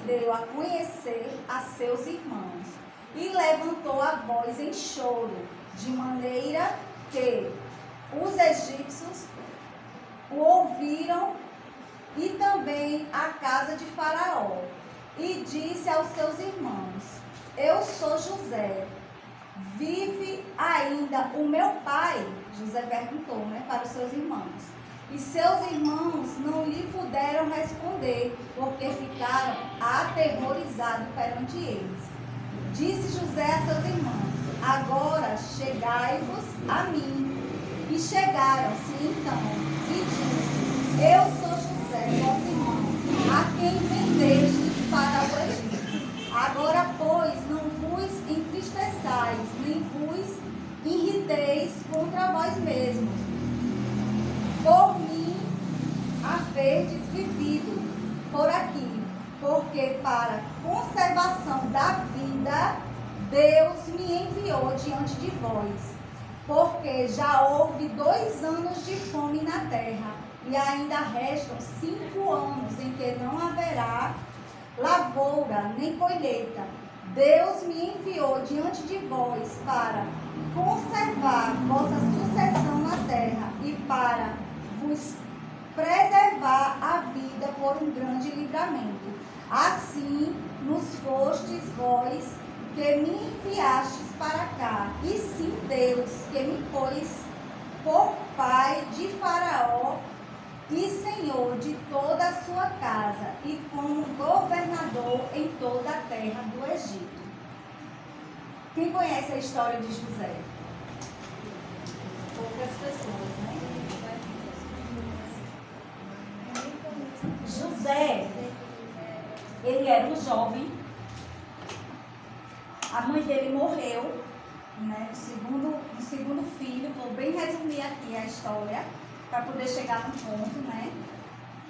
deu a conhecer a seus irmãos e levantou a voz em choro, de maneira que os egípcios o ouviram e também a casa de Faraó. E disse aos seus irmãos: eu sou José. Vive ainda o meu pai? José perguntou, para os seus irmãos. E seus irmãos não lhe puderam responder, porque ficaram aterrorizados perante eles. Disse José a seus irmãos: agora chegai-vos a mim. E chegaram-se então, e disse: eu sou José, vosso irmão, a quem vendestes para o Egito. Agora, pois, não vos entristeçais, nem vos irriteis contra vós mesmos, por mim haverdes vivido por aqui, porque para conservação da vida Deus me enviou diante de vós, porque já houve 2 anos de fome na terra, e ainda restam 5 anos em que não haverá lavoura nem colheita. Deus me enviou diante de vós para conservar vossa sucessão na terra e para vos preservar a vida por um grande livramento. Assim nos fostes vós que me enviastes para cá, e sim Deus que me pôs por pai de Faraó e senhor de toda a sua casa, e como governador em toda a terra do Egito. Quem conhece a história de José? Poucas pessoas, né? José, ele era um jovem. A mãe dele morreu, o segundo filho. Vou bem resumir aqui a história, para poder chegar no ponto,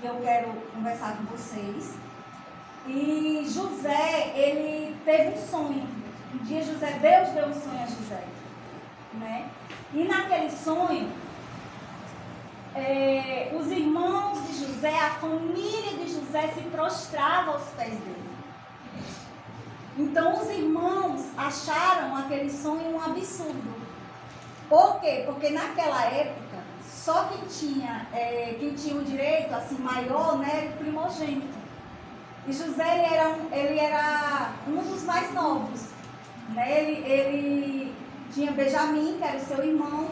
que eu quero conversar com vocês. E José, ele teve um sonho. Um dia Deus deu um sonho a José, E naquele sonho, os irmãos de José, a família de José se prostrava aos pés dele. Então os irmãos acharam aquele sonho um absurdo. Por quê? Porque naquela época, só quem tinha o direito assim, maior, era o primogênito. E José ele era um dos mais novos. Ele tinha Benjamim, que era o seu irmão,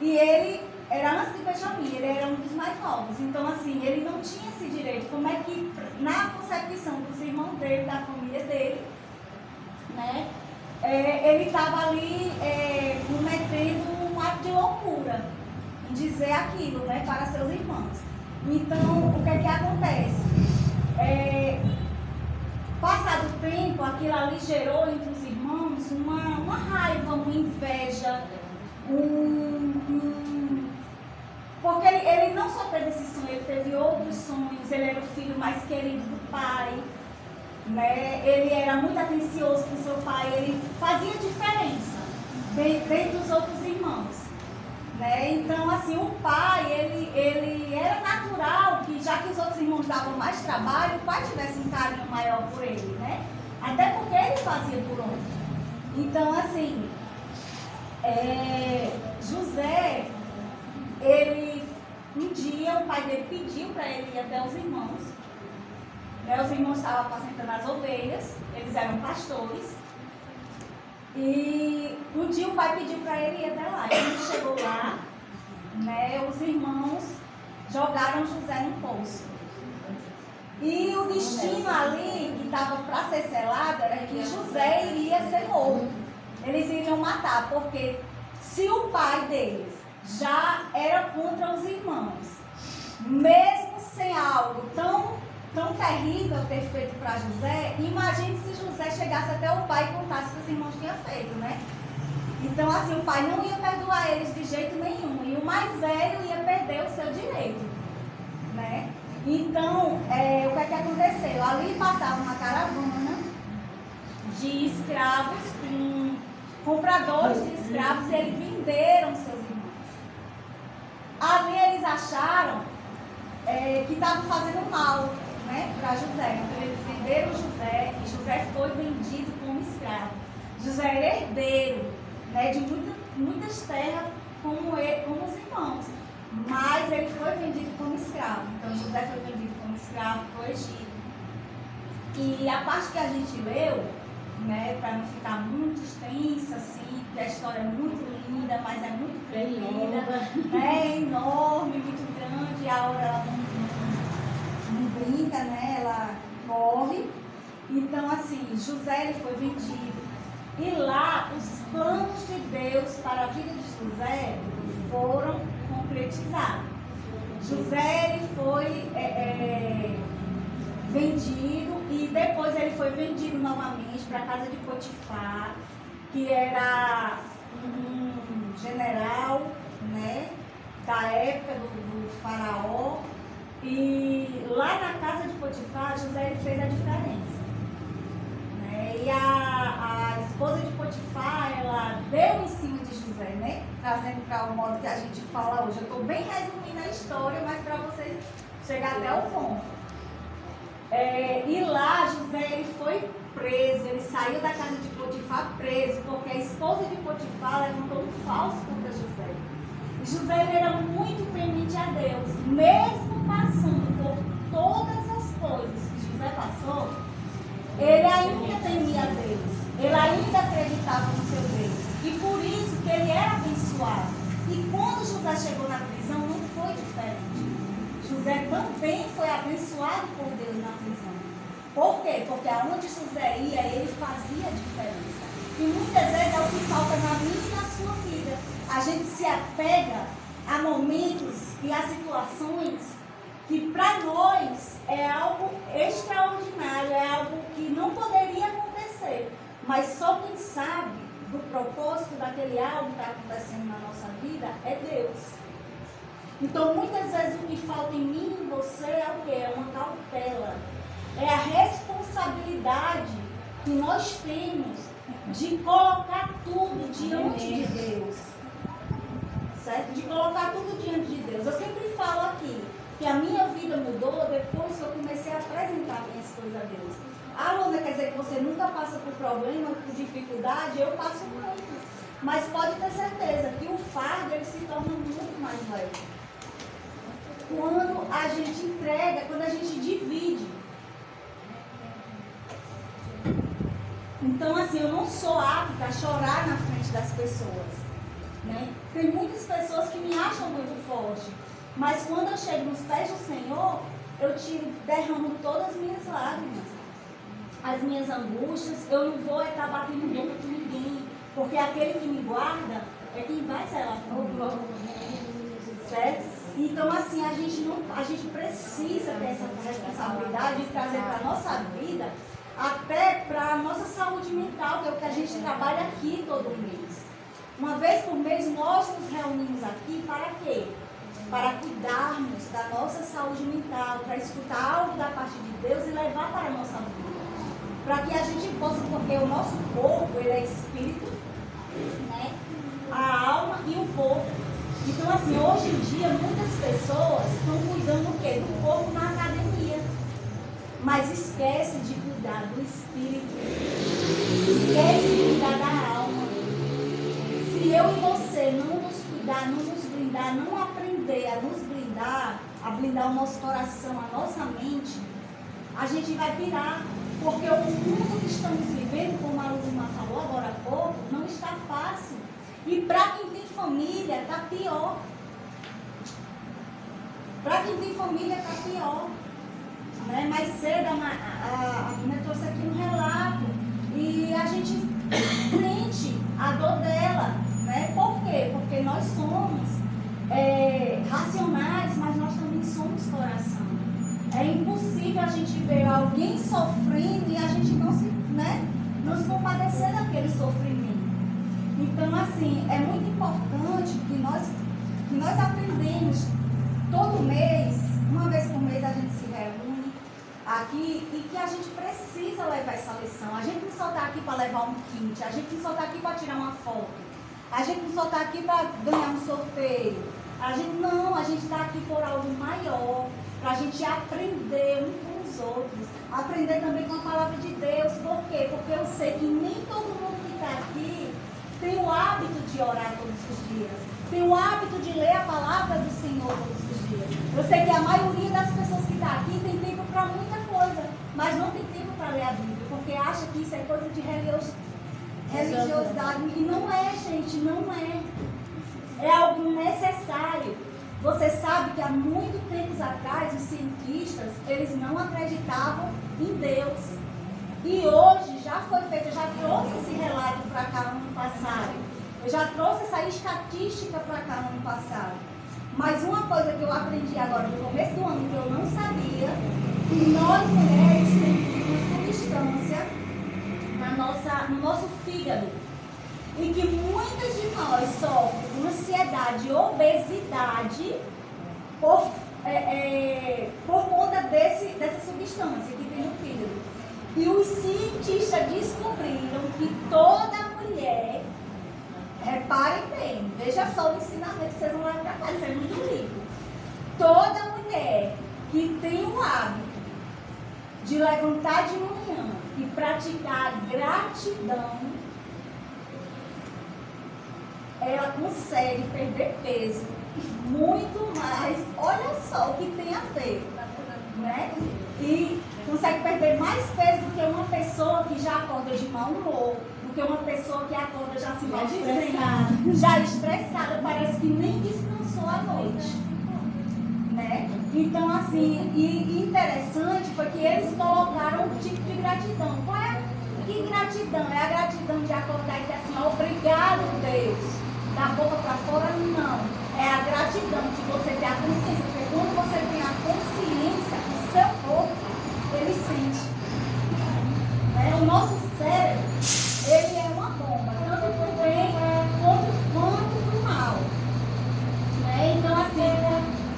e ele era antes de Benjamim, ele era um dos mais novos. Então, assim, ele não tinha esse direito. Como é que, na concepção dos irmãos dele, da família dele, ele estava ali cometendo um ato de loucura, em dizer aquilo, para seus irmãos. Então, o que é que acontece? Passado o tempo, aquilo ali gerou entre os irmãos uma raiva, uma inveja, porque ele não só teve esse sonho, ele teve outros sonhos. Ele era o filho mais querido do pai, ele era muito atencioso com seu pai, ele fazia diferença dentre os outros irmãos. Então, assim, o pai, ele era natural que, já que os outros irmãos davam mais trabalho, o pai tivesse um carinho maior por ele, Até porque ele fazia por onde. Então, assim, José, um dia o pai dele pediu para ele ir até os irmãos. Os irmãos estavam apacentando as ovelhas, eles eram pastores. E um dia o pai pediu para ele ir até lá. E ele chegou lá, os irmãos jogaram José no poço. E o destino ali, que estava para ser selado, era que José iria ser morto. Eles iriam matar, porque se o pai deles já era contra os irmãos, mesmo sem algo tão terrível ter feito para José, imagine se José chegasse até o pai e contasse o que os irmãos tinham feito, Então, assim, o pai não ia perdoar eles de jeito nenhum, e o mais velho ia perder o seu direito, Então, o que é que aconteceu? Ali passava uma caravana de escravos, compradores de escravos, e eles venderam seus irmãos. Ali eles acharam que estavam fazendo mal, né, para José. Então eles venderam José e José foi vendido como escravo. José era herdeiro, né, de muitas terras como os irmãos, mas ele foi vendido como escravo. Então José foi vendido como escravo para o Egito. E a parte que a gente leu, né, para não ficar muito extensa, assim, porque a história é muito linda, mas é muito comprida, é enorme, muito grande, a hora ela não brinca, né, ela corre. Então, assim, José ele foi vendido. E lá, os planos de Deus para a vida de José foram concretizados. José ele foi vendido e depois ele foi vendido novamente para a casa de Potifar, que era um general, né, da época do faraó. E lá na casa de Potifar, José ele fez a diferença. Né? E a esposa de Potifar, ela deu em cima de José, né? Trazendo para o modo que a gente fala hoje. Eu estou bem resumindo a história, mas para vocês chegar até o ponto. E lá José ele foi preso, ele saiu da casa de Potifar preso, porque a esposa de Potifar levantou um falso contra José. E José ele era muito temente a Deus, mesmo passando por todas as coisas que José passou, ele ainda temia a Deus, ele ainda acreditava no seu Deus, e por isso que ele era abençoado. E quando José chegou na prisão, não foi diferente. José também foi abençoado por Deus na prisão. Por quê? Porque aonde José ia, ele fazia a diferença. E muitas vezes é o que falta na minha e na sua vida. A gente se apega a momentos e a situações que para nós é algo extraordinário, é algo que não poderia acontecer. Mas só quem sabe do propósito daquele algo que está acontecendo na nossa vida é Deus. Então, muitas vezes o que falta em mim e em você é o quê? É uma cautela. É a responsabilidade que nós temos de colocar tudo diante de Deus. Certo? De colocar tudo diante de Deus. Eu sempre falo aqui que a minha vida mudou depois que eu comecei a apresentar minhas coisas a Deus. Ah, Luna, quer dizer que você nunca passa por problema, por dificuldade? Eu passo muito. Mas pode ter certeza que o fardo ele se torna muito mais leve. Quando a gente entrega, quando a gente divide. Então, assim, eu não sou apta a chorar na frente das pessoas. Né? Tem muitas pessoas que me acham muito forte. Mas quando eu chego nos pés do Senhor, eu derramo todas as minhas lágrimas. As minhas angústias, eu não vou estar batendo boca com ninguém. Porque aquele que me guarda é quem vai zelar comigo. Certo? Então, assim, a gente precisa ter essa responsabilidade de trazer para a nossa vida, até para a nossa saúde mental, que é o que a gente trabalha aqui todo mês. Uma vez por mês, nós nos reunimos aqui para quê? Para cuidarmos da nossa saúde mental, para escutar algo da parte de Deus e levar para a nossa vida. Para que a gente possa, porque o nosso corpo, ele é espírito, né? A alma e o corpo. Então, assim, hoje em dia, muitas pessoas estão cuidando do quê? Do corpo na academia. Mas esquece de cuidar do espírito. Esquece de cuidar da alma. Se eu e você não nos cuidar, não nos blindar, não aprender a nos blindar, a blindar o nosso coração, a nossa mente, a gente vai pirar. Porque o mundo que estamos vivendo, como a Luzimar falou agora há pouco, não está fácil. E para quem tem família, está pior. Para quem tem família, está pior. Né? Mais cedo, a minha trouxe aqui um relato. E a gente sente a dor dela. Né? Por quê? Porque nós somos racionais, mas nós também somos coração. É impossível a gente ver alguém sofrendo e a gente não se compadecer daquele sofrimento. Então, assim, é muito importante que nós aprendemos todo mês, uma vez por mês a gente se reúne aqui e que a gente precisa levar essa lição. A gente não só está aqui para levar um kit, a gente não só está aqui para tirar uma foto, a gente não só está aqui para ganhar um sorteio. A gente está aqui por algo maior, para a gente aprender um com os outros, aprender também com a palavra de Deus. Por quê? Porque eu sei que nem todo mundo que está aqui tem o hábito de orar todos os dias, tem o hábito de ler a palavra do Senhor todos os dias. Eu sei que a maioria das pessoas que está aqui tem tempo para muita coisa, mas não tem tempo para ler a Bíblia, porque acha que isso é coisa de religiosidade. E não é, gente, não é. É algo necessário. Você sabe que há muito tempos atrás os cientistas, eles não acreditavam em Deus. E hoje já foi feito, eu já trouxe esse relato para cá no ano passado. Eu já trouxe essa estatística para cá no ano passado. Mas uma coisa que eu aprendi agora no começo do ano que eu não sabia, que nós mulheres temos uma substância no nosso fígado. E que muitas de nós sofrem com ansiedade e obesidade por conta dessa substância que tem no fígado. E os cientistas descobriram que toda mulher, reparem bem, veja só o ensinamento que vocês vão levar para casa, isso é muito rico. Toda mulher que tem o hábito de levantar de manhã e praticar gratidão, ela consegue perder peso muito mais. Olha só o que tem a ver, né? E consegue perder mais peso do que uma pessoa que já acorda de mau humor, do que uma pessoa que acorda já se maldizendo, já estressada, parece que nem descansou à noite, né? Então, assim, e interessante foi que eles colocaram um tipo de gratidão. Qual é? Que gratidão? É a gratidão de acordar e dizer assim, obrigado, Deus. Da boca para fora, não. É a gratidão de você ter a consciência. Porque quando você tem a consciência, o seu corpo, ele sente. Né? O nosso cérebro, ele é uma bomba, tanto para o bem quanto para o mal. Né? Então, assim,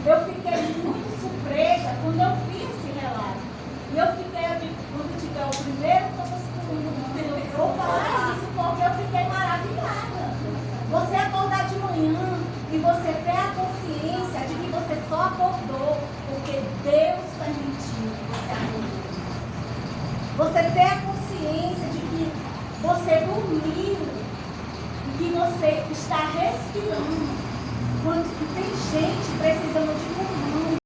eu fiquei muito surpresa quando eu vi esse relato. E eu fiquei, quando tiver o primeiro, eu vou falar isso porque eu fiquei maravilhada. Você acordar de manhã e você ter a consciência de que você só acordou porque Deus permitiu que você acordou. Você ter a consciência de que você dormiu e que você está respirando. Quando tem gente precisando de pulmão.